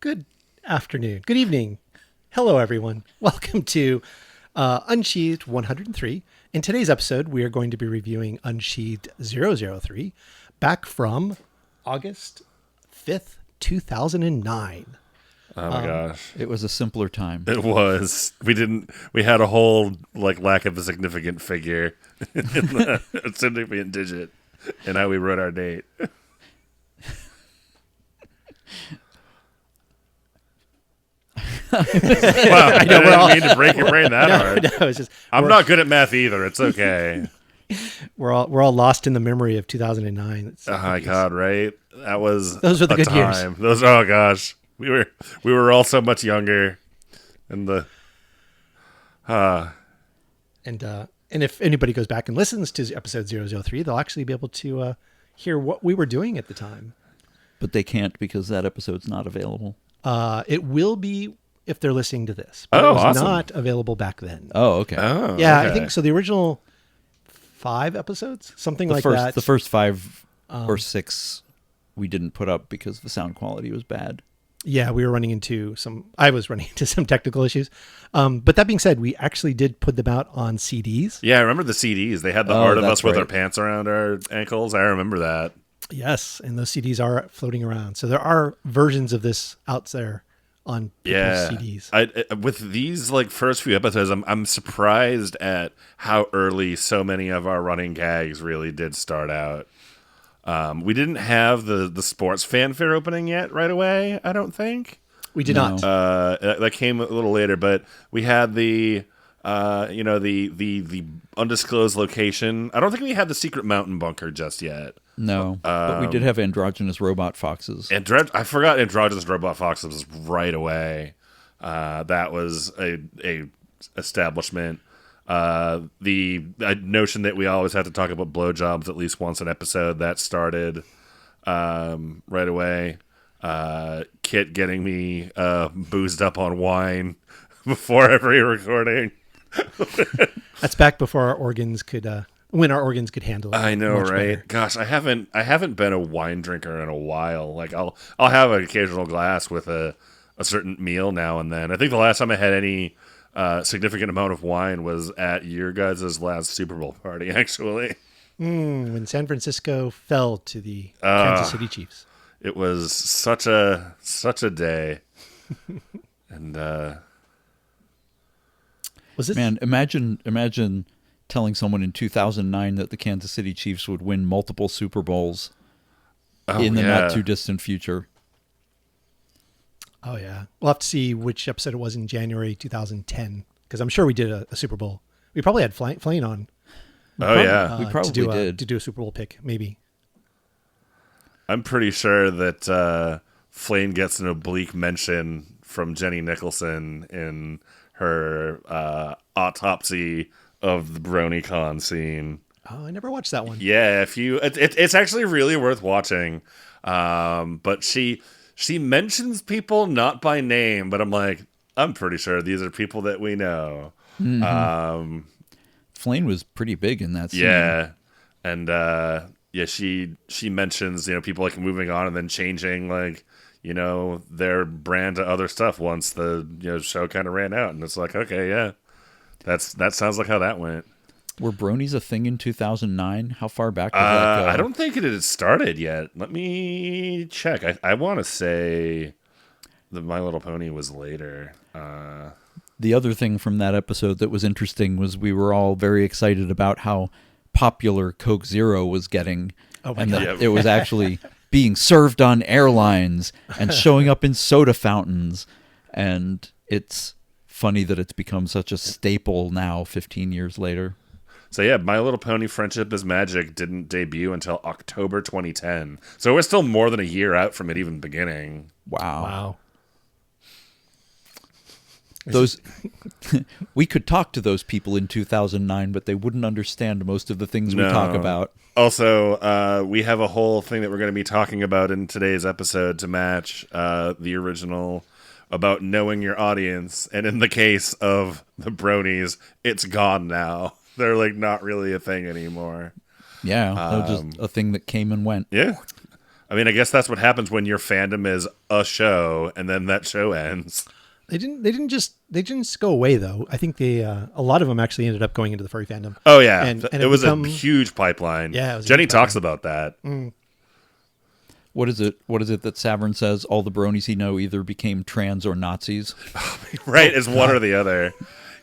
Good afternoon. Good evening. Hello, everyone. Welcome to Unsheathed 103. In today's episode, we are going to be reviewing Unsheathed 003 back from August 5th, 2009. Oh my gosh. It was a simpler time. It was. We had a whole lack of a significant figure in the a significant digit in how we wrote our date. Wow, I didn't mean to break your brain that hard. No, it's just, I'm not good at math either. It's okay. we're all lost in the memory of 2009. Oh my god, right? Those were the good time. years. Oh gosh. We were all so much younger. And And if anybody goes back and listens to episode 003, they'll actually be able to hear what we were doing at the time. But they can't because that episode's not available. It will be if they're listening to this. But Oh, it was awesome. not available back then. Oh, okay. oh Yeah, okay. I think so. The original 5 episodes, something The like first, that. the first 5 or 6 we didn't put up because the sound quality was bad. Yeah, we were running into I was running into some technical issues. But that being said, we actually did put them out on CDs. Yeah, I remember the CDs. They had the Oh, art of that's us with right. our pants around our ankles. I remember that. Yes, and those CDs are floating around. So there are versions of this out there on people's CDs. I with these first few episodes, I'm surprised at how early so many of our running gags really did start out. We didn't have the sports fanfare opening yet right away, I don't think. We did No. not. That came a little later, but we had the undisclosed location. I don't think we had the secret mountain bunker just yet. No, but we did have androgynous robot foxes. I forgot androgynous robot foxes right away. That was a establishment. The notion that we always had to talk about blowjobs at least once an episode, that started right away. Kit getting me boozed up on wine before every recording. That's back before our organs could when our organs could handle it. I know, much right? better. Gosh, I haven't been a wine drinker in a while. I'll have an occasional glass with a certain meal now and then. I think the last time I had any significant amount of wine was at your guys' last Super Bowl party, actually. When San Francisco fell to the Kansas City Chiefs. It was such a day. And Was this Man, imagine telling someone in 2009 that the Kansas City Chiefs would win multiple Super Bowls in the not too distant future. Oh, yeah. We'll have to see which episode it was in January 2010, because I'm sure we did a Super Bowl. We probably had Flane on. Oh, yeah. We probably did. To do a Super Bowl pick, maybe. I'm pretty sure that Flane gets an oblique mention from Jenny Nicholson in her autopsy of the BronyCon scene. Oh, I never watched that one. Yeah, it's actually really worth watching. But she mentions people not by name, but I'm pretty sure these are people that we know. Mm-hmm. Flane was pretty big in that scene. Yeah, and she mentions people moving on and then changing their brand to other stuff once the show kind of ran out, and it's okay, yeah, that sounds like how that went. Were bronies a thing in 2009? How far back did that go? I don't think it had started yet. Let me check. I want to say the My Little Pony was later. The other thing from that episode that was interesting was we were all very excited about how popular Coke Zero was getting, and that God. it was actually being served on airlines and showing up in soda fountains. And it's funny that it's become such a staple now, 15 years later. So yeah, My Little Pony Friendship is Magic didn't debut until October 2010. So we're still more than a year out from it even beginning. Wow. Those we could talk to those people in 2009, but they wouldn't understand most of the things we talk about. Also, we have a whole thing that we're going to be talking about in today's episode to match the original about knowing your audience. And in the case of the bronies, it's gone now. They're not really a thing anymore. Yeah, that was just a thing that came and went. Yeah. I mean, I guess that's what happens when your fandom is a show and then that show ends. They didn't just go away though. I think a lot of them actually ended up going into the furry fandom. Oh yeah, and it was a huge pipeline. Yeah, it was a Jenny huge talks pipeline. about that. What is it? What is it that Savern says? All the bronies he know either became trans or Nazis. Right, it's one or the other.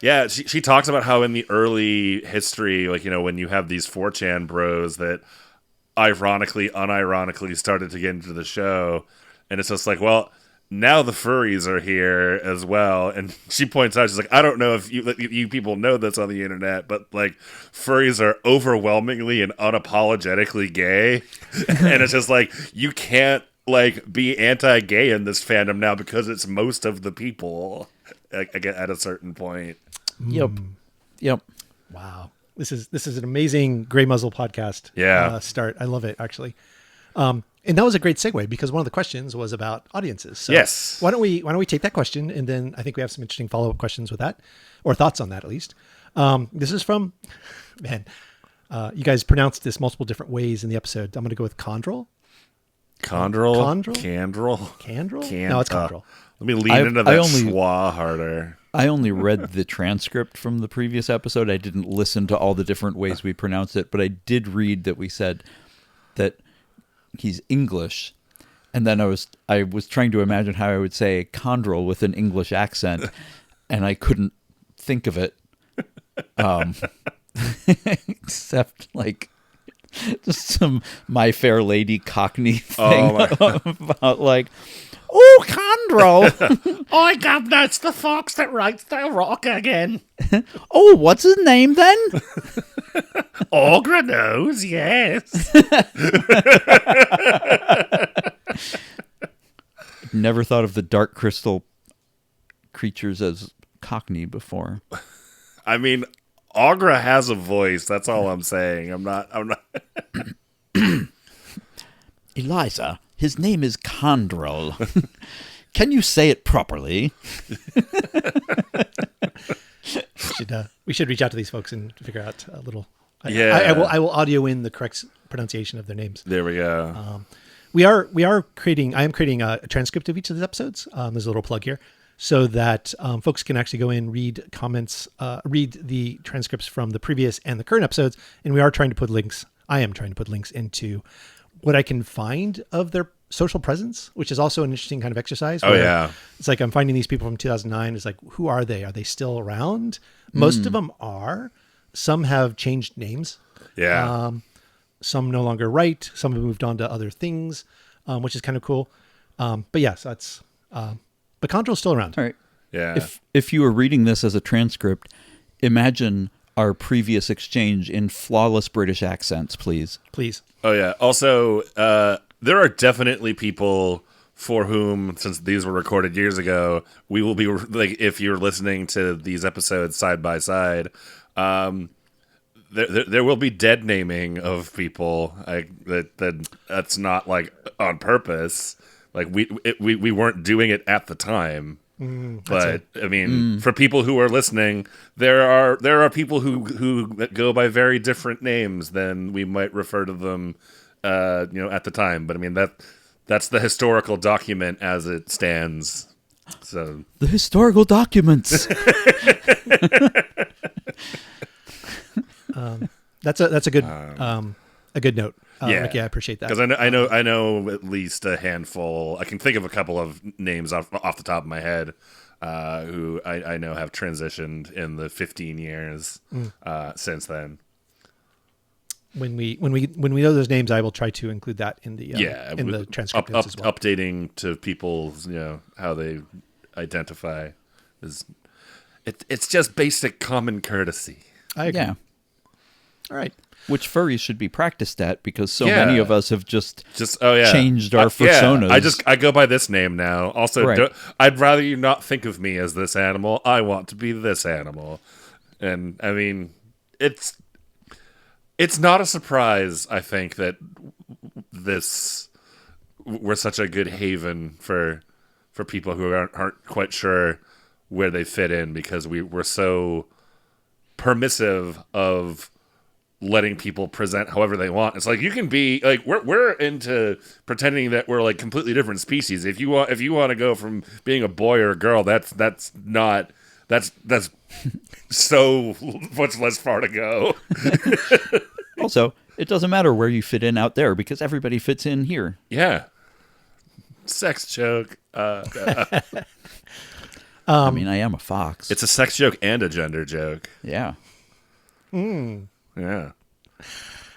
Yeah, she talks about how in the early history, like, you know, when you have these 4chan bros that ironically, unironically started to get into the show, and it's just like, well, now the furries are here as well. And she points out, she's like, I don't know if you people know this on the internet, but like furries are overwhelmingly and unapologetically gay. And it's just like, you can't like be anti-gay in this fandom now because it's most of the people at a certain point. Yep. Wow. This is an amazing Gray Muzzle podcast. Yeah. Start. I love it, actually. And that was a great segue because one of the questions was about audiences. So Yes. Why don't we take that question, and then I think we have some interesting follow-up questions with that, or thoughts on that at least. This is from, man, you guys pronounced this multiple different ways in the episode. I'm going to go with Condrel. Condrel? Condrel? Candrel? Candrel? No, it's Condrel. Let me lean into that schwa harder. I only read the transcript from the previous episode. I didn't listen to all the different ways we pronounced it, but I did read that we said that he's English, and then I was trying to imagine how I would say Condrel with an English accent, and I couldn't think of it, except like just some My Fair Lady Cockney thing about like, oh, Condrel. Oh, God, that's the fox that writes the erotica again. Oh, what's his name then? Ogre knows, yes. Never thought of the dark crystal creatures as Cockney before. I mean, Ogre has a voice. That's all I'm saying. I'm not. Eliza, his name is Condrel. Can you say it properly? We should reach out to these folks and figure out a little. Yeah. I will audio in the correct pronunciation of their names. There we go. We are creating. I am creating a transcript of each of the episodes. There's a little plug here, so that folks can actually go in, read comments, read the transcripts from the previous and the current episodes. And we are trying to put links. I am trying to put links into what I can find of their social presence, which is also an interesting kind of exercise. Oh yeah, it's like I'm finding these people from 2009. It's like, who are they? Are they still around? Most of them are. Some have changed names. Yeah. Some no longer write. Some have moved on to other things, which is kind of cool. But yes, that's. But Condrel's still around. All right. Yeah. If you were reading this as a transcript, imagine our previous exchange in flawless British accents, please. Please. Oh yeah. Also, there are definitely people for whom, since these were recorded years ago, we will be like, if you're listening to these episodes side by side, there will be dead naming of people that's not like on purpose. Like we weren't doing it at the time. But I mean, for people who are listening, there are people who go by very different names than we might refer to them, at the time. But I mean that's the historical document as it stands. So the historical documents. That's a good note. Yeah. Ricky, I appreciate that. Because I know at least a handful. I can think of a couple of names off the top of my head who I know have transitioned in the 15 years since then. When we know those names, I will try to include that in the in the transcript notes as well. Updating to people's how they identify is it's just basic common courtesy. I agree. Yeah. All right. Which furries should be practiced at, because so many of us have just changed our personas. I go by this name now. Also, Right. I'd rather you not think of me as this animal. I want to be this animal. And I mean, it's not a surprise, I think, that we're such a good haven for people who aren't quite sure where they fit in, because we're so permissive of letting people present however they want. It's like you can be like we're into pretending that we're like completely different species. If you want to go from being a boy or a girl, that's so much less far to go. Also, it doesn't matter where you fit in out there because everybody fits in here. Yeah. Sex joke. I mean, I am a fox. It's a sex joke and a gender joke. Yeah. Yeah.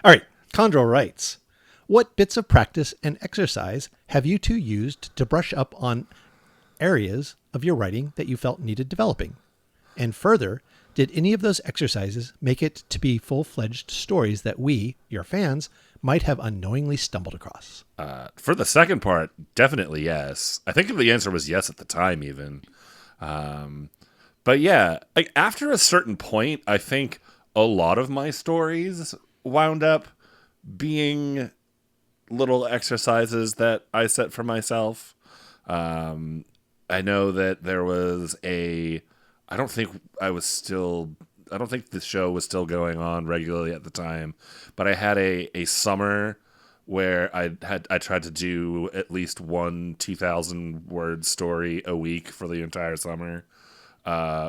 All right. Condrel writes, what bits of practice and exercise have you two used to brush up on areas of your writing that you felt needed developing? And further, did any of those exercises make it to be full-fledged stories that we, your fans, might have unknowingly stumbled across? For the second part, definitely yes. I think the answer was yes at the time even. But yeah, like after a certain point, I think a lot of my stories wound up being little exercises that I set for myself. I know that there was I don't think the show was still going on regularly at the time, but I had a summer where I tried to do at least one 2,000 word story a week for the entire summer,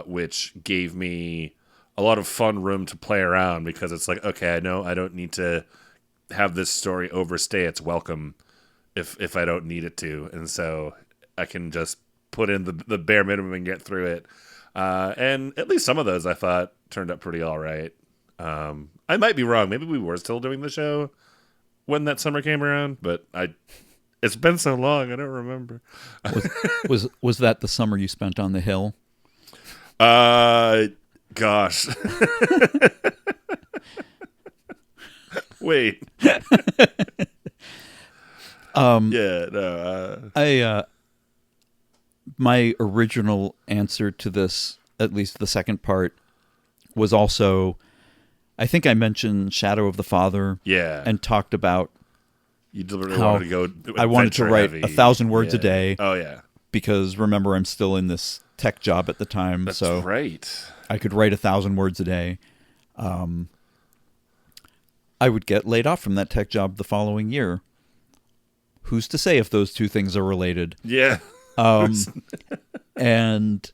which gave me a lot of fun room to play around because it's like, okay, I know I don't need to have this story overstay its welcome if I don't need it to. And so I can just put in the bare minimum and get through it. And at least some of those I thought turned out pretty all right. I might be wrong. Maybe we were still doing the show when that summer came around, but it's been so long, I don't remember. Was that the summer you spent on the hill? Gosh. Wait. Yeah, no. My original answer to this, at least the second part, was also, I think I mentioned Shadow of the Father. Yeah. And talked about you deliberately wanted to go I wanted to write heavy. 1,000 words a day. Oh, yeah. Because remember, I'm still in this tech job at the time. That's so right. I could write 1,000 words a day. I would get laid off from that tech job the following year. Who's to say if those two things are related? Yeah. And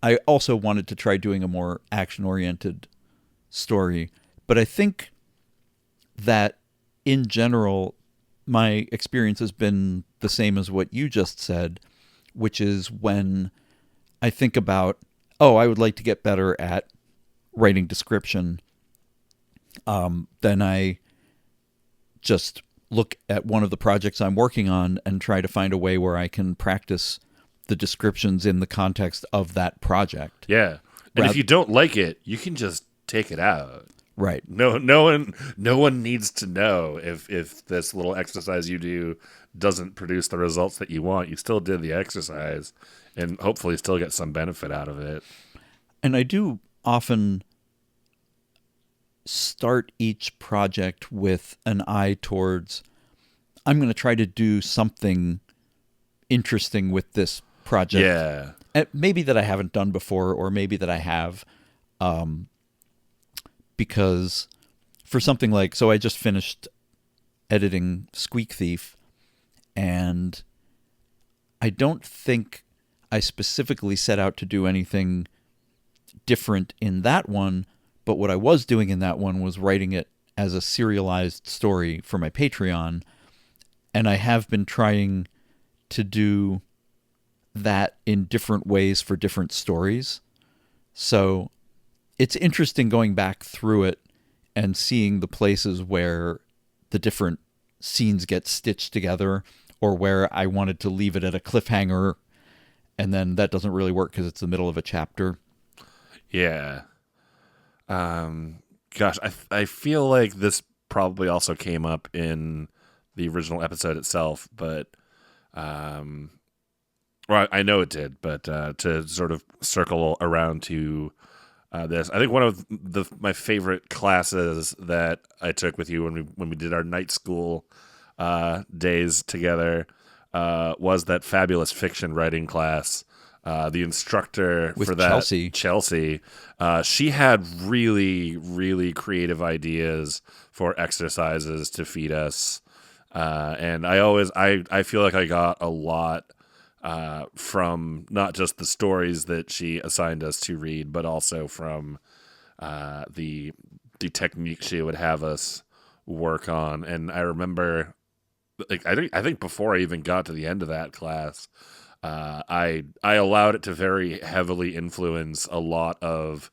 I also wanted to try doing a more action-oriented story. But I think that in general, my experience has been the same as what you just said, which is when I think about, I would like to get better at writing description, then I just look at one of the projects I'm working on and try to find a way where I can practice the descriptions in the context of that project. Yeah. And if you don't like it, you can just take it out. Right. No one needs to know if this little exercise you do doesn't produce the results that you want. You still did the exercise and hopefully still get some benefit out of it. And I do often start each project with an eye towards, I'm going to try to do something interesting with this project. Yeah. Maybe that I haven't done before, or maybe that I have. Because for something like, so I just finished editing Squeak Thief, and I don't think I specifically set out to do anything different in that one, but what I was doing in that one was writing it as a serialized story for my Patreon, and I have been trying to do that in different ways for different stories. So it's interesting going back through it and seeing the places where the different scenes get stitched together, or where I wanted to leave it at a cliffhanger, and then that doesn't really work because it's the middle of a chapter. Yeah. Gosh, I feel like this probably also came up in the original episode itself, but well, I know it did, but to sort of circle around to this, I think one of my favorite classes that I took with you when we did our night school days together was that fabulous fiction writing class the instructor With for that, Chelsea. she had really, really creative ideas for exercises to feed us. And I feel like I got a lot from not just the stories that she assigned us to read, but also from the technique she would have us work on. And I remember, like, I think before I even got to the end of that class, I allowed it to very heavily influence a lot of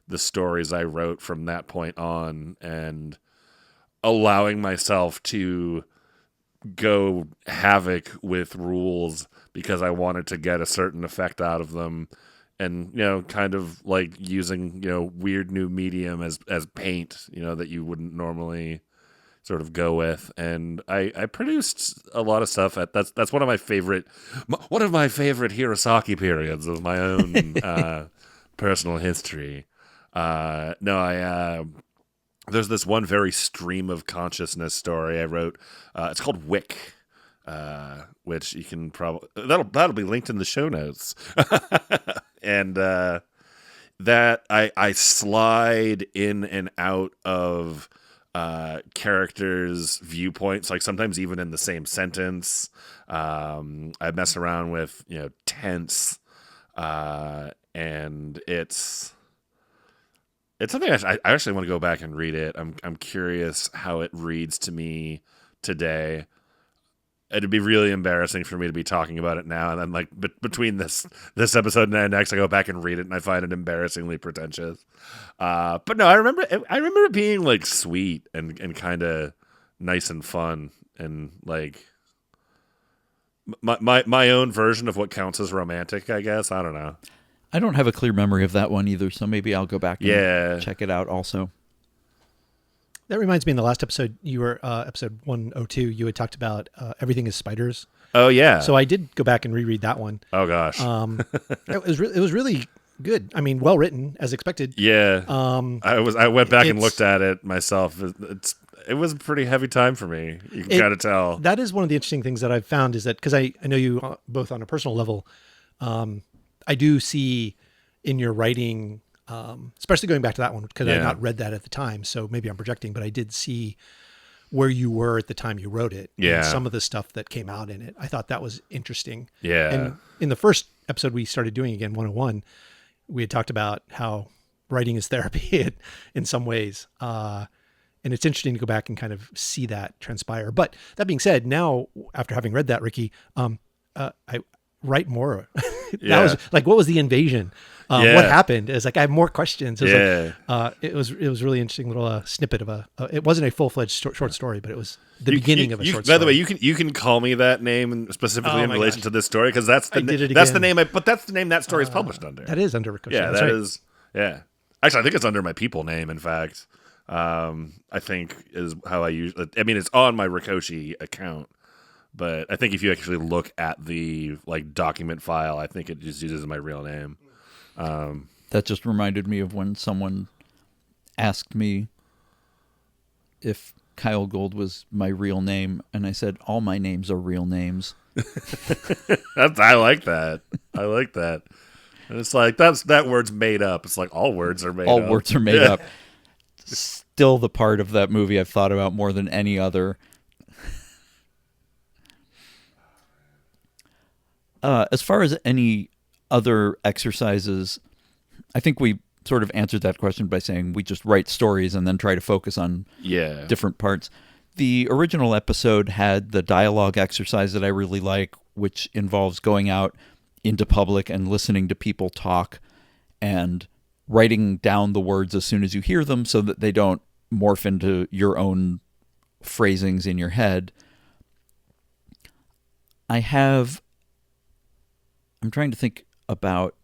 the stories I wrote from that point on, and allowing myself to go havoc with rules because I wanted to get a certain effect out of them, and kind of like using weird new medium as paint, that you wouldn't normally sort of go with. And I produced a lot of stuff that's one of my favorite Hirosaki periods of my own personal history. There's this one very stream of consciousness story I wrote. It's called Wick, which you can probably that'll be linked in the show notes. And that I slide in and out of characters' viewpoints, like sometimes even in the same sentence. I mess around with tense, and it's something I actually want to go back and read it. I'm curious how it reads to me today. It'd be really embarrassing for me to be talking about it now, and then like between this episode and next, I go back and read it, and I find it embarrassingly pretentious. But no, I remember it being like sweet and kind of nice and fun, and like my own version of what counts as romantic, I guess. I don't know. I don't have a clear memory of that one either, so maybe I'll go back and check it out also. That reminds me, in the last episode, you were episode 102, you had talked about Everything is Spiders. Oh, yeah. So I did go back and reread that one. Oh, gosh. It was really good. I mean, well written, as expected. Yeah. I went back and looked at it myself. It was a pretty heavy time for me. You can kind of tell. That is one of the interesting things that I've found, is that, because I know you both on a personal level, I do see in your writing, especially going back to that one, because I had not read that at the time, so maybe I'm projecting, but I did see where you were at the time you wrote it. Yeah. And some of the stuff that came out in it. I thought that was interesting. Yeah. And in the first episode we started doing again, 101, we had talked about how writing is therapy in some ways. And it's interesting to go back and kind of see that transpire. But that being said, now, after having read that, Ricky, I write more. That was like, what was the invasion? What happened? It's like, I have more questions. It was it was really interesting little snippet of it wasn't a full-fledged short story, but it was the beginning of a short story. By the way, you can call me that name specifically in relation to this story, because that's the name that story is published under. That is under Ricochet. Yeah, that is. Yeah. Actually, I think it's under my people name, in fact. I think is how I use it. I mean, it's on my Ricochet account. But I think if you actually look at the document file, I think it just uses my real name. That just reminded me of when someone asked me if Kyell Gold was my real name, and I said all my names are real names. I like that. I like that. And it's like that word's made up. It's like all words are made up. All words are made up. Still the part of that movie I've thought about more than any other. As far as any other exercises, I think we sort of answered that question by saying we just write stories and then try to focus on different parts. The original episode had the dialogue exercise that I really like, which involves going out into public and listening to people talk and writing down the words as soon as you hear them so that they don't morph into your own phrasings in your head. I'm trying to think about,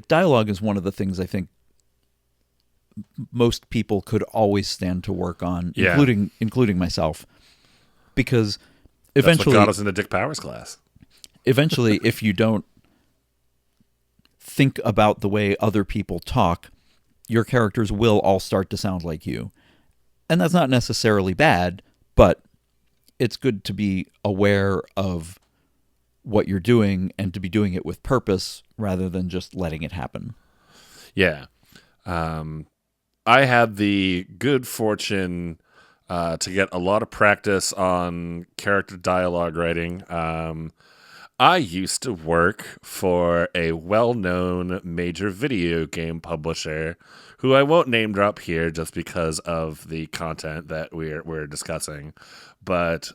dialogue is one of the things I think most people could always stand to work on, including myself, because eventually that's what got us into Dick Powers class. Eventually, if you don't think about the way other people talk, your characters will all start to sound like you, and that's not necessarily bad, but it's good to be aware of what you're doing and to be doing it with purpose rather than just letting it happen. Yeah. I had the good fortune to get a lot of practice on character dialogue writing. I used to work for a well-known major video game publisher who I won't name drop here just because of the content that we're discussing. But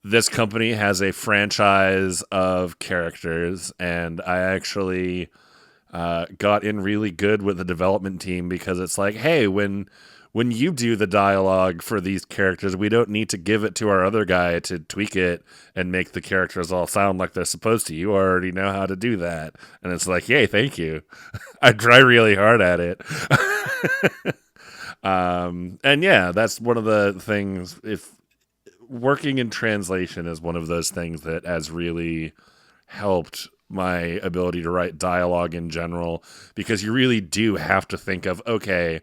this company has a franchise of characters, and I actually got in really good with the development team because it's like, hey, when you do the dialogue for these characters, we don't need to give it to our other guy to tweak it and make the characters all sound like they're supposed to. You already know how to do that. And it's like, yay, thank you. I try really hard at it. And yeah, that's one of the things. If working in translation is one of those things that has really helped my ability to write dialogue in general, because you really do have to think of, okay,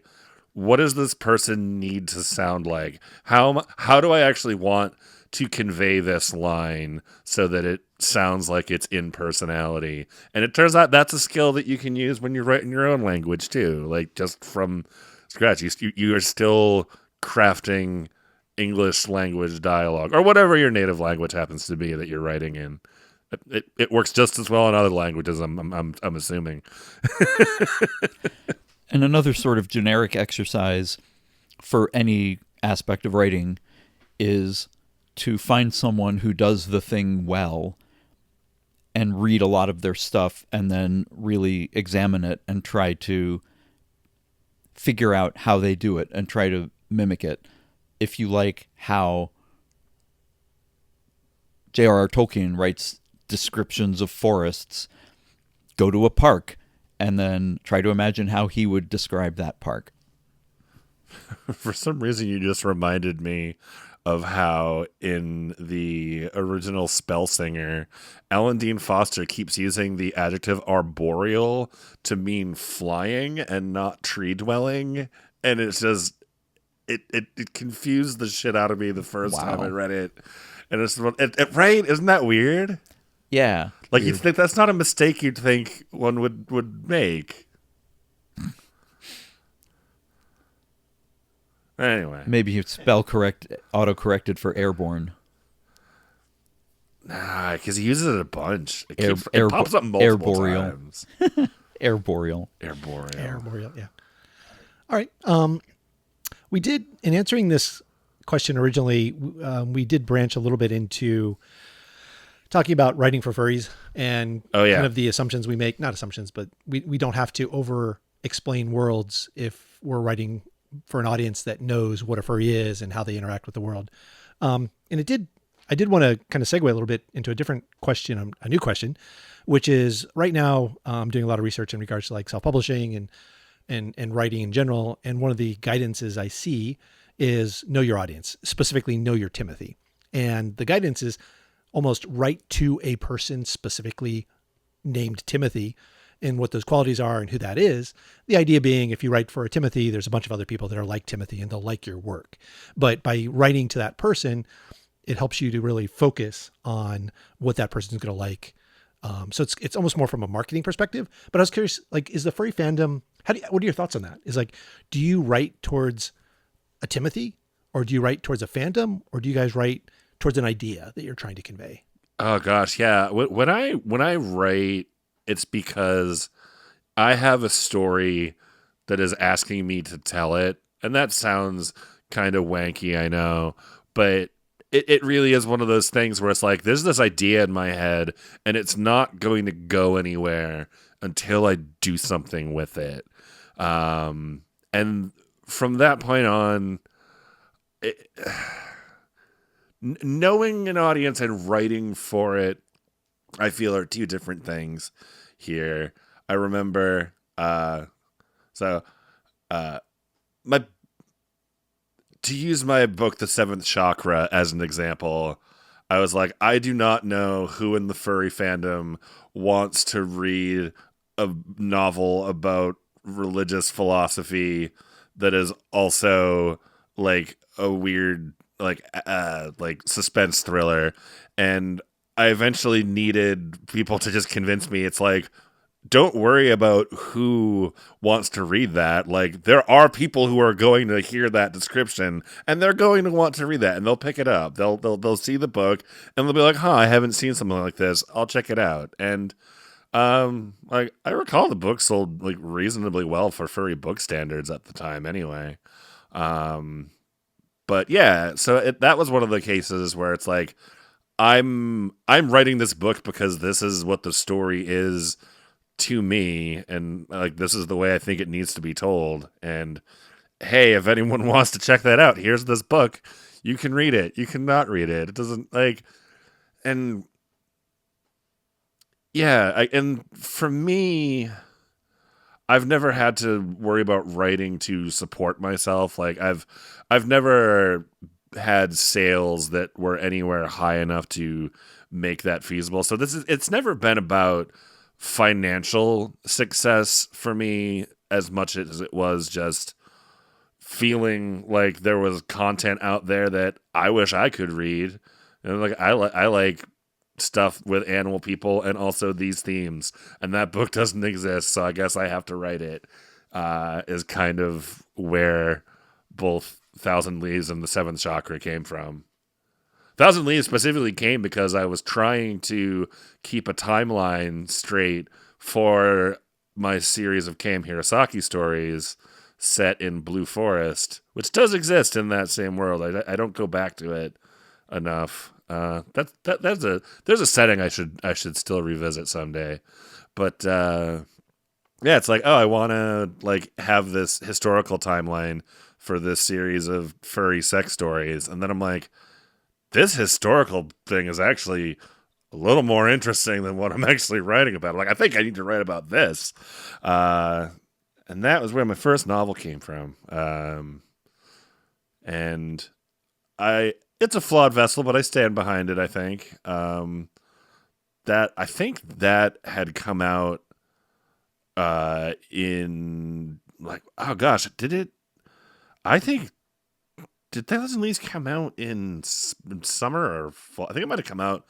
what does this person need to sound like? How do I actually want to convey this line so that it sounds like it's in personality? And it turns out that's a skill that you can use when you're writing your own language too. Like just from scratch, you are still crafting English language dialogue or whatever your native language happens to be that you're writing in. It works just as well in other languages. I'm assuming. And another sort of generic exercise for any aspect of writing is to find someone who does the thing well and read a lot of their stuff and then really examine it and try to figure out how they do it and try to mimic it. If you like how J.R.R. Tolkien writes descriptions of forests, go to a park and then try to imagine how he would describe that park. For some reason, you just reminded me of how in the original Spellsinger, Alan Dean Foster keeps using the adjective arboreal to mean flying and not tree dwelling. And it's just, it confused the shit out of me the first time I read it. And it's right? Isn't that weird? Yeah. Like you'd think that's not a mistake you'd think one would make. Anyway. Maybe you auto-corrected for airborne. Nah, because he uses it a bunch. It pops up multiple times. Arboreal. Arboreal, yeah. All right. We did, in answering this question originally, we did branch a little bit into talking about writing for furries and kind of the assumptions we make. Not assumptions, but we don't have to over-explain worlds if we're writing for an audience that knows what a furry is and how they interact with the world. And I did want to kind of segue a little bit into a different question, a new question, which is right now I'm doing a lot of research in regards to like self-publishing and writing in general. And one of the guidances I see is know your audience, specifically know your Timothy. And the guidance is almost write to a person specifically named Timothy and what those qualities are and who that is. The idea being, if you write for a Timothy, there's a bunch of other people that are like Timothy and they'll like your work. But by writing to that person, it helps you to really focus on what that person's going to like. So it's almost more from a marketing perspective. But I was curious, like, is the furry fandom, what are your thoughts on that? Is like, do you write towards a Timothy, or do you write towards a fandom, or do you guys write towards an idea that you're trying to convey? Oh gosh, yeah. When I write, it's because I have a story that is asking me to tell it, and that sounds kind of wanky, I know, but it really is one of those things where it's like there's this idea in my head, and it's not going to go anywhere until I do something with it. And from that point on, knowing an audience and writing for it, I feel are two different things here. I remember, to use my book, The Seventh Chakra, as an example, I was like, I do not know who in the furry fandom wants to read a novel about religious philosophy that is also like a weird, like suspense thriller. And I eventually needed people to just convince me. It's like, don't worry about who wants to read that. Like, there are people who are going to hear that description and they're going to want to read that and they'll pick it up. They'll see the book and they'll be like, I haven't seen something like this. I'll check it out. And like, I recall the book sold like reasonably well for furry book standards at the time anyway. But yeah, so that was one of the cases where it's like, I'm writing this book because this is what the story is to me, and like this is the way I think it needs to be told. And hey, if anyone wants to check that out, here's this book. You can read it. You cannot read it. It doesn't like, and yeah, and for me, I've never had to worry about writing to support myself. Like I've never had sales that were anywhere high enough to make that feasible. So it's never been about financial success for me as much as it was just feeling like there was content out there that I wish I could read. And like I like stuff with animal people and also these themes, and that book doesn't exist, so I guess I have to write it. Is kind of where both Thousand Leaves and the Seventh Chakra came from. Thousand Leaves specifically came because I was trying to keep a timeline straight for my series of K.M. Hirosaki stories set in Blue Forest, which does exist in that same world. I don't go back to it enough. There's a setting I should still revisit someday. But yeah, it's like, I want to like have this historical timeline for this series of furry sex stories, and then I'm like, this historical thing is actually a little more interesting than what I'm actually writing about. Like, I think I need to write about this. And that was where my first novel came from. And it's a flawed vessel, but I stand behind it, I think. I think that had come out in like, oh gosh, did it? I think, did Thousand Leaves come out in summer or fall? I think it might have come out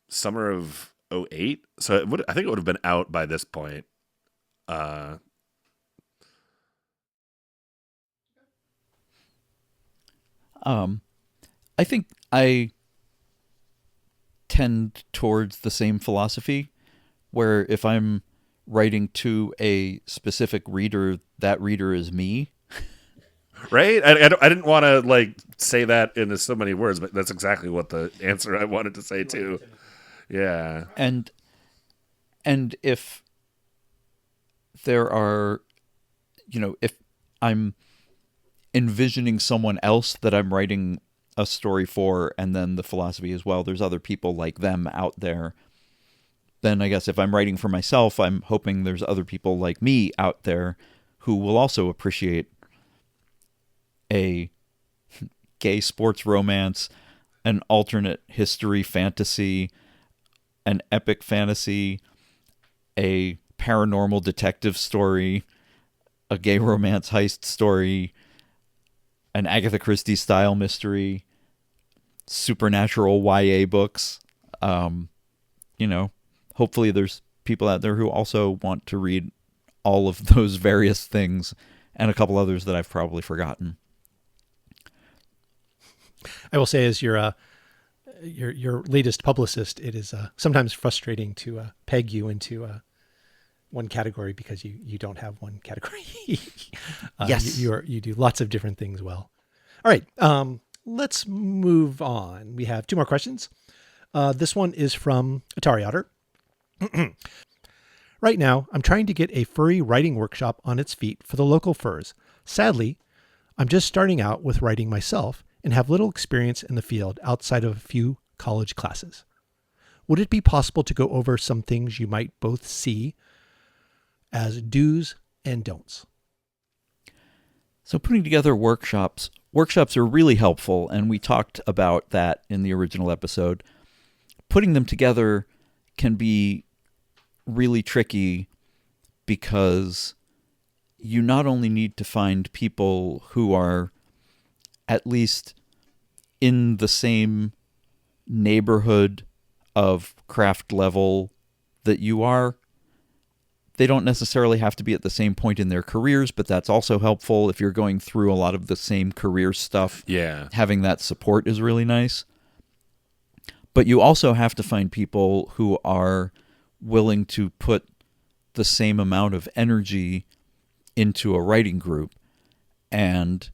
summer of '08. So I think it would have been out by this point. I think I tend towards the same philosophy, where if I'm writing to a specific reader, that reader is me. Right? I didn't want to like say that in so many words, but that's exactly what the answer I wanted to say too. Yeah. And if there are, if I'm envisioning someone else that I'm writing a story for, and then the philosophy is, well, there's other people like them out there, then I guess if I'm writing for myself, I'm hoping there's other people like me out there who will also appreciate a gay sports romance, an alternate history fantasy, an epic fantasy, a paranormal detective story, a gay romance heist story, an Agatha Christie style mystery, supernatural YA books. Hopefully there's people out there who also want to read all of those various things and a couple others that I've probably forgotten. I will say, as your latest publicist, it is sometimes frustrating to peg you into one category because you don't have one category. Yes, you do lots of different things well. All right, let's move on. We have two more questions. This one is from Atari Otter. Right now, I'm trying to get a furry writing workshop on its feet for the local furs. Sadly, I'm just starting out with writing myself and have little experience in the field outside of a few college classes. Would it be possible to go over some things you might both see as do's and don'ts? So putting together workshops are really helpful, and we talked about that in the original episode. Putting them together can be really tricky because you not only need to find people who are at least in the same neighborhood of craft level that you are. They don't necessarily have to be at the same point in their careers, but that's also helpful if you're going through a lot of the same career stuff. Yeah. Having that support is really nice. But you also have to find people who are willing to put the same amount of energy into a writing group. And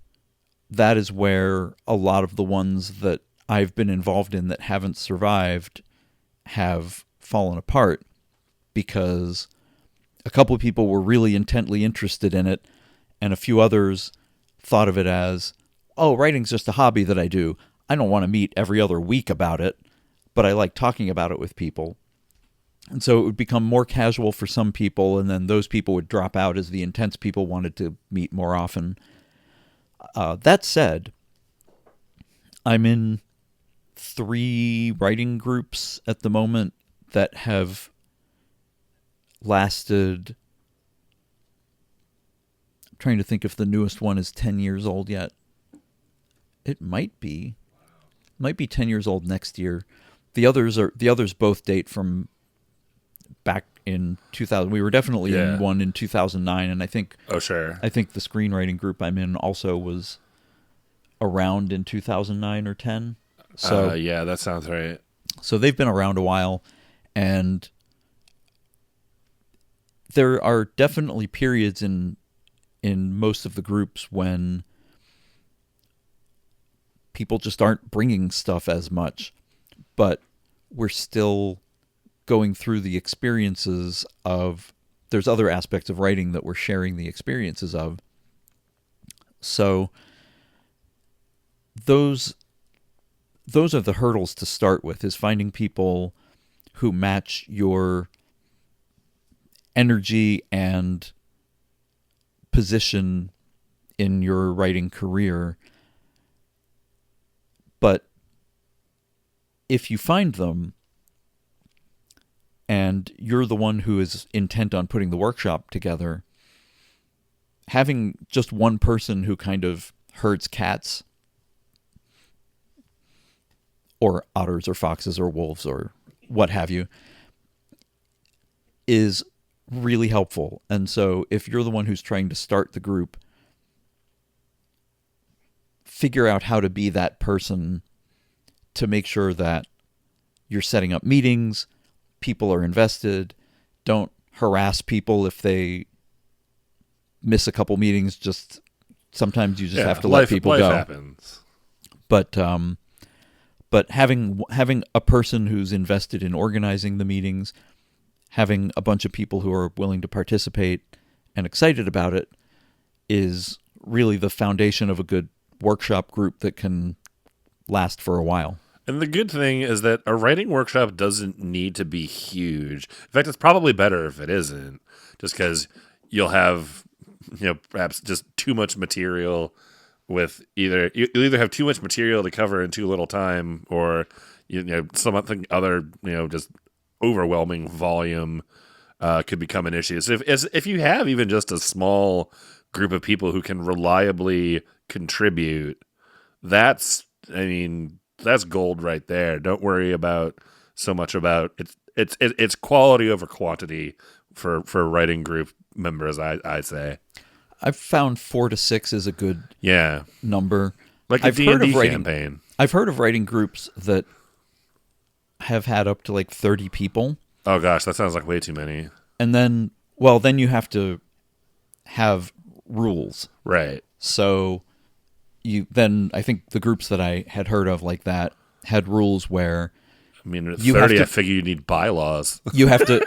that is where a lot of the ones that I've been involved in that haven't survived have fallen apart, because a couple of people were really intently interested in it, and a few others thought of it as, oh, writing's just a hobby that I do. I don't want to meet every other week about it, but I like talking about it with people. And so it would become more casual for some people, and then those people would drop out as the intense people wanted to meet more often. That said, I'm in 3 writing groups at the moment that have lasted. I'm trying to think if the newest one is 10 years old yet. It might be 10 years old next year. The others both date from back in 2000. We were definitely in one in 2009, and I think Oh, sure. the screenwriting group I'm in also was around in 2009 or 10. So yeah, that sounds right. So they've been around a while, and there are definitely periods in most of the groups when people just aren't bringing stuff as much, but we're still going through the experiences of, there's other aspects of writing that we're sharing the experiences of. So those are the hurdles to start with, is finding people who match your energy and position in your writing career. But if you find them and you're the one who is intent on putting the workshop together, having just one person who kind of herds cats or otters or foxes or wolves or what have you is really helpful. And so if you're the one who's trying to start the group, figure out how to be that person to make sure that you're setting up meetings, people are invested. Don't harass people if they miss a couple meetings. Just sometimes you just have to let people go. Life happens. But having a person who's invested in organizing the meetings, having a bunch of people who are willing to participate and excited about it, is really the foundation of a good workshop group that can last for a while. And the good thing is that a writing workshop doesn't need to be huge. In fact, it's probably better if it isn't, just because you'll have, perhaps just too much material with you'll either have too much material to cover in too little time, or something other, just overwhelming volume could become an issue. So if you have even just a small group of people who can reliably contribute, that's gold right there. Don't worry about so much about it's quality over quantity for writing group members. I say I've found 4 to 6 is a good number. Like a D&D campaign. I've heard of writing groups that have had up to like 30 people. Oh gosh, that sounds like way too many. And then you have to have rules. Right. So I think the groups that I had heard of like that had rules where, at 30, I figure you need bylaws. You have to,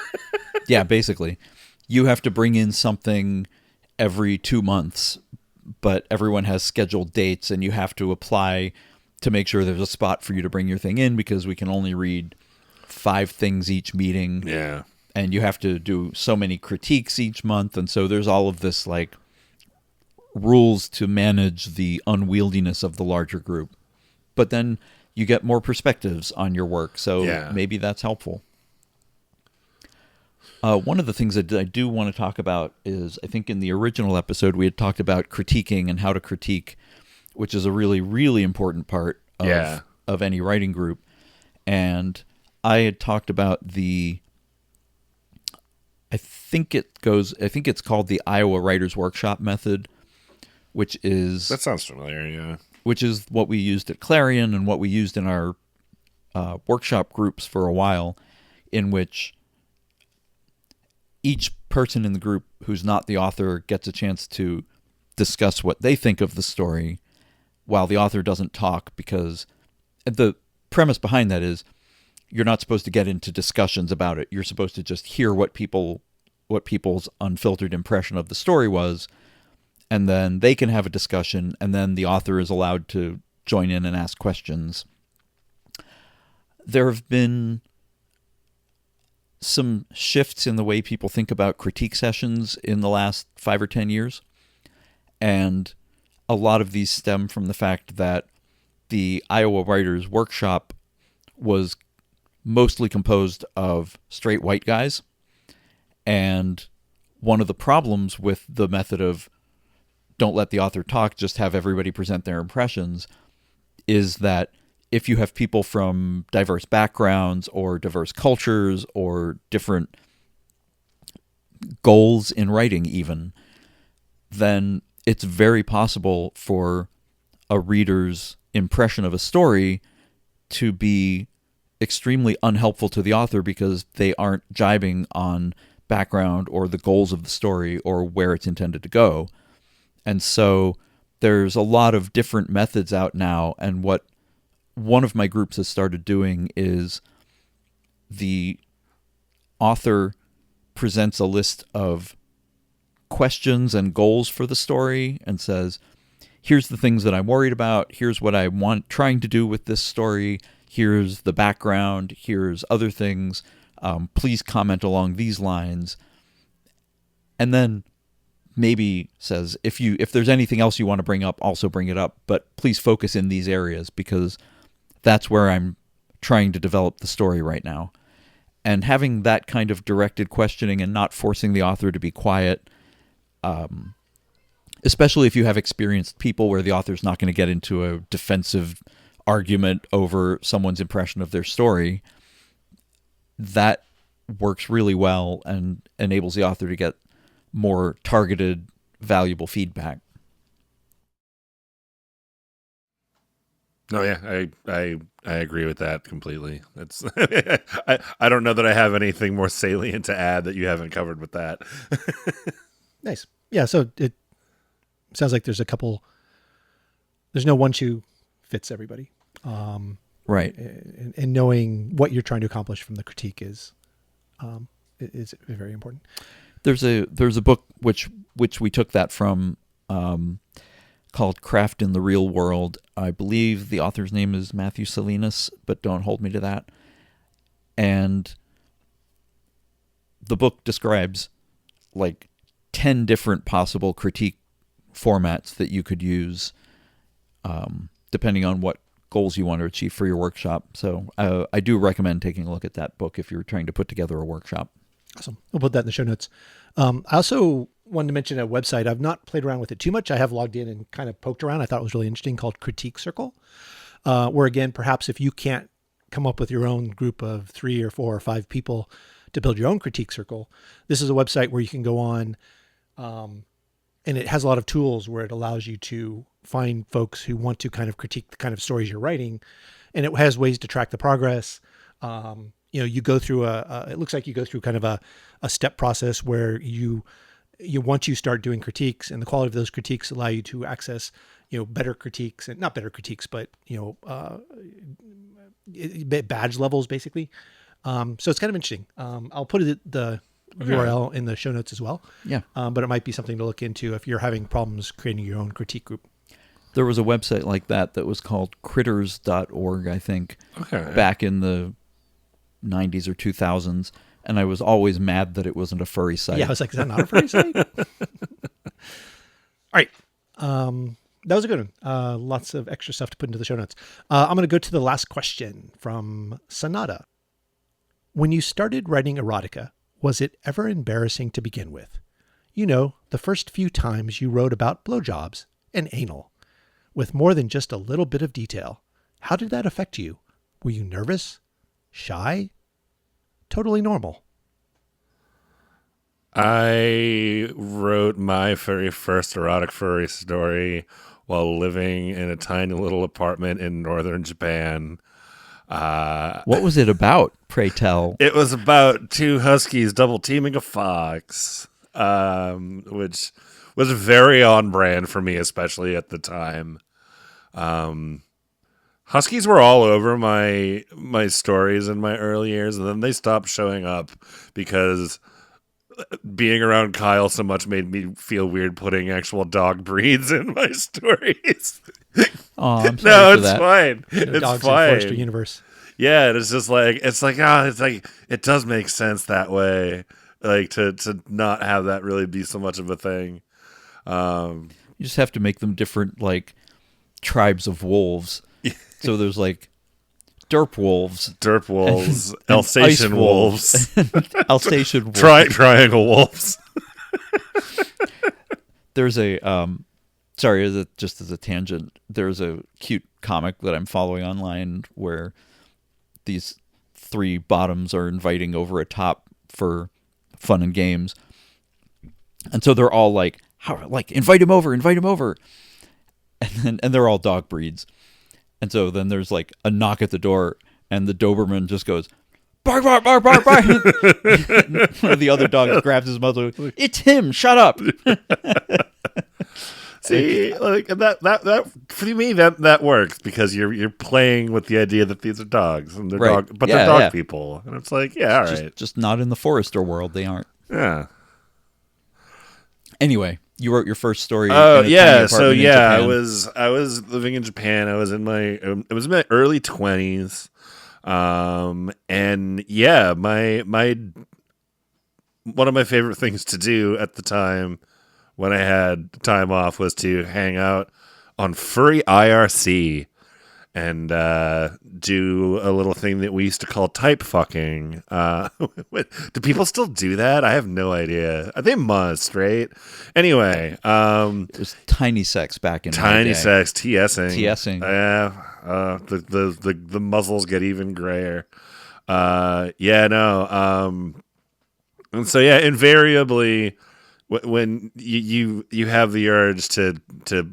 basically, you have to bring in something every 2 months, but everyone has scheduled dates, and you have to apply to make sure there's a spot for you to bring your thing in, because we can only read 5 things each meeting. Yeah. And you have to do so many critiques each month. And so there's all of this like rules to manage the unwieldiness of the larger group. But then you get more perspectives on your work. So maybe that's helpful. One of the things that I do want to talk about is, I think in the original episode we had talked about critiquing and how to critique, which is a really, really important part of any writing group. And I had talked about I think it's called the Iowa Writers Workshop method, which is That sounds familiar, yeah. which is what we used at Clarion and what we used in our workshop groups for a while, in which each person in the group who's not the author gets a chance to discuss what they think of the story while the author doesn't talk, because the premise behind that is you're not supposed to get into discussions about it. You're supposed to just hear what people's unfiltered impression of the story was, and then they can have a discussion, and then the author is allowed to join in and ask questions. There have been some shifts in the way people think about critique sessions in the last 5 or 10 years, and a lot of these stem from the fact that the Iowa Writers Workshop was mostly composed of straight white guys, and one of the problems with the method of don't let the author talk, just have everybody present their impressions, is that if you have people from diverse backgrounds or diverse cultures or different goals in writing even, then it's very possible for a reader's impression of a story to be extremely unhelpful to the author because they aren't jibing on background or the goals of the story or where it's intended to go. And so there's a lot of different methods out now, and what one of my groups has started doing is the author presents a list of questions and goals for the story and says, here's the things that I'm worried about, here's what I want trying to do with this story, here's the background, here's other things, please comment along these lines. And then maybe says, if there's anything else you want to bring up, also bring it up, but please focus in these areas because that's where I'm trying to develop the story right now. And having that kind of directed questioning and not forcing the author to be quiet, especially if you have experienced people where the author's not going to get into a defensive argument over someone's impression of their story, that works really well and enables the author to get more targeted, valuable feedback. No, yeah, I agree with that completely. It's I don't know that I have anything more salient to add that you haven't covered with that. Nice. Yeah, so it sounds like there's no one shoe fits everybody. Right. And knowing what you're trying to accomplish from the critique is very important. There's a book which we took that from, called Craft in the Real World. I believe the author's name is Matthew Salinas, but don't hold me to that. And the book describes like 10 different possible critique formats that you could use, depending on what goals you want to achieve for your workshop. So I do recommend taking a look at that book if you're trying to put together a workshop. Awesome. We'll put that in the show notes. I also wanted to mention a website. I've not played around with it too much. I have logged in and kind of poked around. I thought it was really interesting, called Critique Circle, where again, perhaps if you can't come up with your own group of 3 or 4 or 5 people to build your own critique circle, this is a website where you can go on, and it has a lot of tools where it allows you to find folks who want to kind of critique the kind of stories you're writing. And it has ways to track the progress. You go through it looks like you go through kind of a step process where you once you start doing critiques, and the quality of those critiques allow you to access, better critiques, and not better critiques, but, badge levels basically. So it's kind of interesting. I'll put the URL in the show notes as well. Yeah. But it might be something to look into if you're having problems creating your own critique group. There was a website like that was called critters.org, I think, back in the 90s or 2000s, and I was always mad that it wasn't a furry site. Yeah, I was like, is that not a furry site? All right. That was a good one. Lots of extra stuff to put into the show notes. I'm going to go to the last question from Sanada. When you started writing erotica, was it ever embarrassing to begin with? The first few times you wrote about blowjobs and anal, with more than just a little bit of detail. How did that affect you? Were you nervous? shy, totally normal. I wrote my very first erotic furry story while living in a tiny little apartment in northern Japan. What was it about, pray tell? It was about two huskies double teaming a fox, which was very on brand for me, especially at the time. Huskies were all over my stories in my early years, and then they stopped showing up because being around Kyell so much made me feel weird putting actual dog breeds in my stories. Oh, I'm sorry No, for it's that. fine. No It's dogs in Forrester fine. Universe. Yeah, it's just like it does make sense that way. Like to not have that really be so much of a thing. You just have to make them different, like, tribes of wolves. So there's, like, derp wolves, Derp wolves, and Alsatian ice wolves, Alsatian wolves. triangle wolves. There's a sorry, just as a tangent, there's a cute comic that I'm following online where these three bottoms are inviting over a top for fun and games, and so they're all like, invite him over, and they're all dog breeds, and so then there's like a knock at the door, and the Doberman just goes, bark, bark, bark, bark, bark. One of the other dogs grabs his muzzle. It's him. Shut up. See, like that for me that works because you're playing with the idea that these are dogs and they're Right. they're dog Yeah. people, and it's like, yeah, all right, Just not in the Forrester world. They aren't. yeah. Anyway, you wrote your first story. Oh in a yeah, tiny so apartment in yeah, Japan. I was living in Japan. I was in my early 20s, and yeah, my one of my favorite things to do at the time when I had time off was to hang out on Furry IRC and do a little thing that we used to call type fucking. Do people still do that? I have no idea. They must, right? Anyway, It was tiny sex back in my tiny day. sex, TSing. TSing. Yeah, the muzzles get even grayer. Yeah, no. And so yeah, invariably, when you have the urge to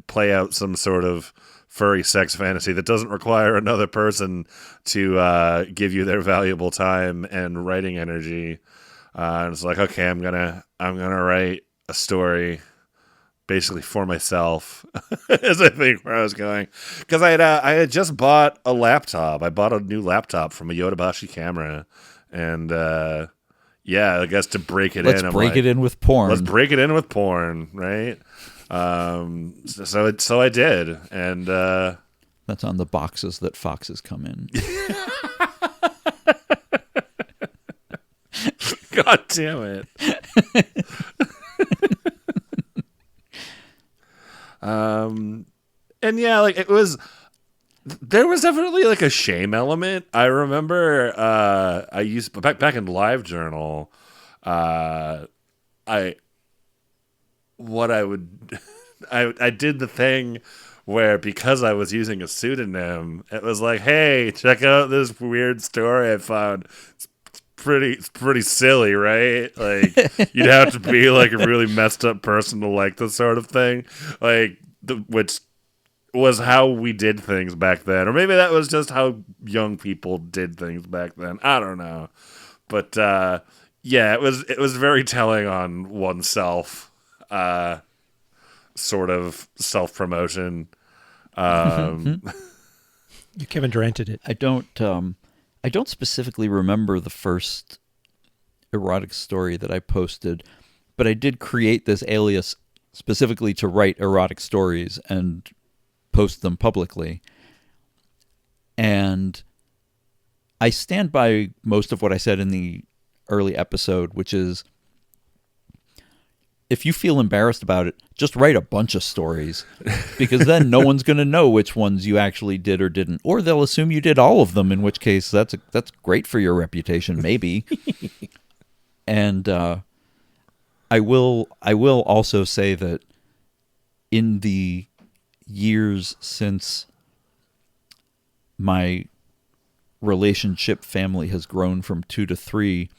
play out some sort of furry sex fantasy that doesn't require another person to give you their valuable time and writing energy, and it's like, okay, I'm gonna write a story basically for myself, is I think where I was going, because I had just bought a laptop. I bought a new laptop from a Yodobashi camera, and yeah, I guess to break it Let's in, break it in with porn. let's break it in with porn, right? So I did, and That's on the boxes that foxes come in. God damn it. And yeah, like there was definitely like a shame element. I remember I used back in LiveJournal, I what I would I did the thing where, because I was using a pseudonym, it was like, hey, check out this weird story I found. It's pretty silly, right? Like, you'd have to be like a really messed up person to like this sort of thing, like which was how we did things back then, or maybe that was just how young people did things back then. I don't know, but yeah, it was very telling on oneself, sort of self promotion. You Kevin Duranted it. I don't specifically remember the first erotic story that I posted, but I did create this alias specifically to write erotic stories and post them publicly. And I stand by most of what I said in the early episode, which is, if you feel embarrassed about it, just write a bunch of stories, because then no one's going to know which ones you actually did or didn't, or they'll assume you did all of them, in which case that's great for your reputation, maybe. And I will also say that in the years since my relationship family has grown from 2 to 3,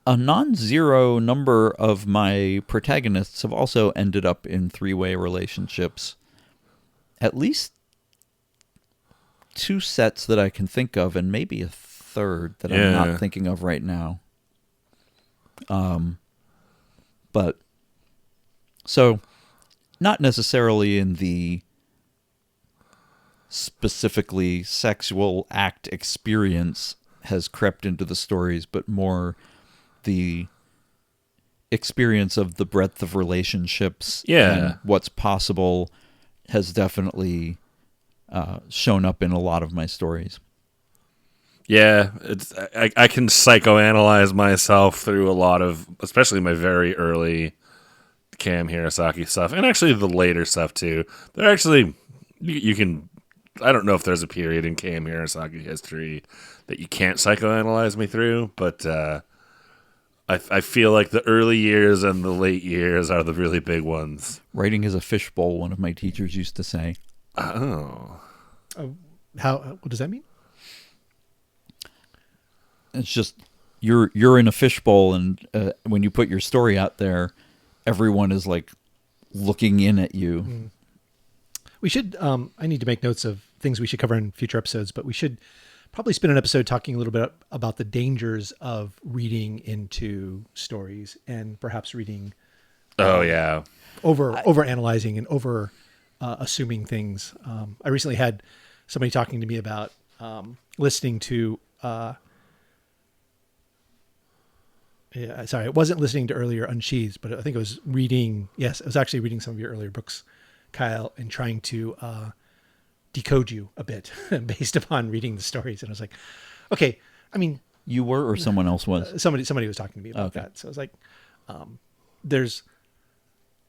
a non-zero number of my protagonists have also ended up in 3-way relationships. At least 2 sets that I can think of, and maybe a third that I'm not thinking of right now. But so not necessarily in the specifically sexual act experience has crept into the stories, but more the experience of the breadth of relationships and what's possible has definitely shown up in a lot of my stories. Yeah, I can psychoanalyze myself through a lot of, especially my very early K.M. Hirosaki stuff, and actually the later stuff too. They're actually, you can, I don't know if there's a period in K.M. Hirosaki history that you can't psychoanalyze me through, but I feel like the early years and the late years are the really big ones. Writing is a fishbowl, one of my teachers used to say. Oh. What does that mean? It's just you're in a fishbowl, and when you put your story out there, everyone is like looking in at you. Mm. We should. I need to make notes of things we should cover in future episodes, but we should probably spend an episode talking a little bit about the dangers of reading into stories and perhaps reading. Over analyzing and over assuming things. I recently had somebody talking to me about listening to. Sorry, I wasn't listening to earlier Unsheathed, but I think it was reading. Yes, I was actually reading some of your earlier books, Kyell, and trying to decode you a bit based upon reading the stories. And I was like, okay, I mean, you were, or someone else was? Somebody was talking to me about that. So I was like,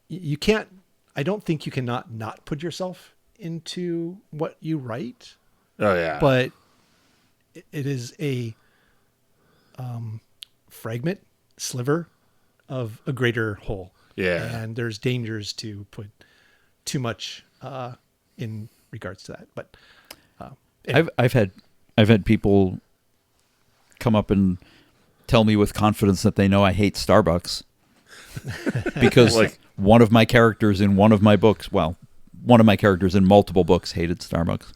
you can't. I don't think you cannot not put yourself into what you write. Oh yeah, but it is a fragment. Sliver of a greater whole. Yeah. And there's dangers to put too much in regards to that. But anyway. I've had people come up and tell me with confidence that they know I hate Starbucks because one of my characters in one of my books, well, one of my characters in multiple books hated Starbucks.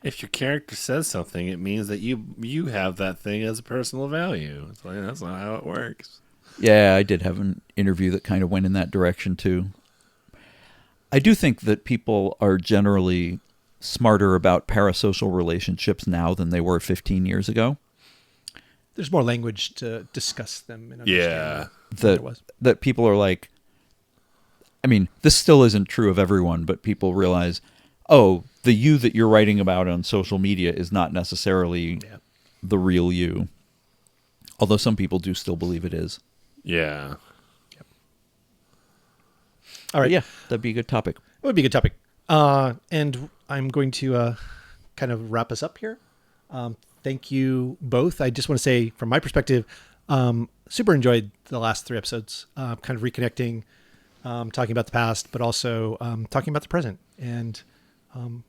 If your character says something, it means that you have that thing as a personal value. It's like, that's not how it works. Yeah, I did have an interview that kind of went in that direction too. I do think that people are generally smarter about parasocial relationships now than they were 15 years ago. There's more language to discuss them and understand that people are like, I mean, this still isn't true of everyone, but people realize, oh, the you that you're writing about on social media is not necessarily the real you. Although some people do still believe it is. Yeah. Yep. All right. But yeah, that'd be a good topic. It would be a good topic. And I'm going to kind of wrap us up here. Thank you both. I just want to say, from my perspective, super enjoyed the last 3 episodes, kind of reconnecting, talking about the past, but also talking about the present and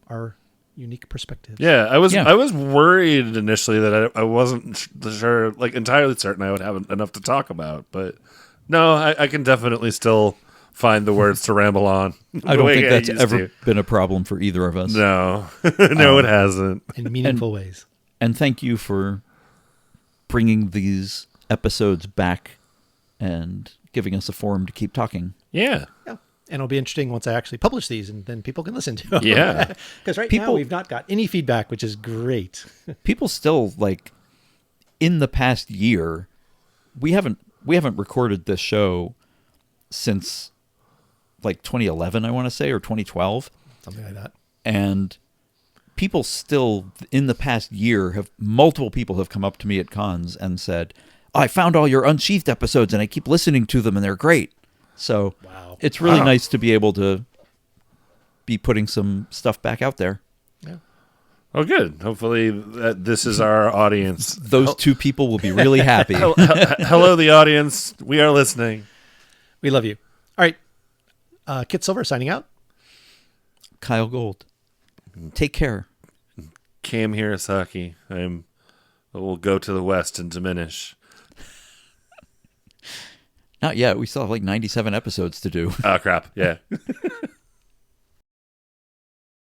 our unique perspectives. Yeah, I was worried initially that I wasn't sure, like entirely certain I would have enough to talk about, but no, I can definitely still find the words to ramble on. I don't think that's ever been a problem for either of us. No, no, it hasn't. In meaningful ways. And thank you for bringing these episodes back and giving us a forum to keep talking. Yeah. And it'll be interesting once I actually publish these, and then people can listen to them. Yeah. Because now we've not got any feedback, which is great. People still, like, in the past year, we haven't recorded this show since, like, 2011, I want to say, or 2012. Something like that. And people still, in the past year, multiple people have come up to me at cons and said, I found all your Unsheathed episodes, and I keep listening to them, and they're great. So it's really nice to be able to be putting some stuff back out there. Yeah. Oh, good. Hopefully this is our audience. Those 2 people will be really happy. Hello, the audience. We are listening. We love you. All right. Kit Silver signing out. Kyell Gold. Take care. K.M. Hirosaki. We'll go to the west and diminish. Not yet. We still have like 97 episodes to do. Oh, crap. Yeah.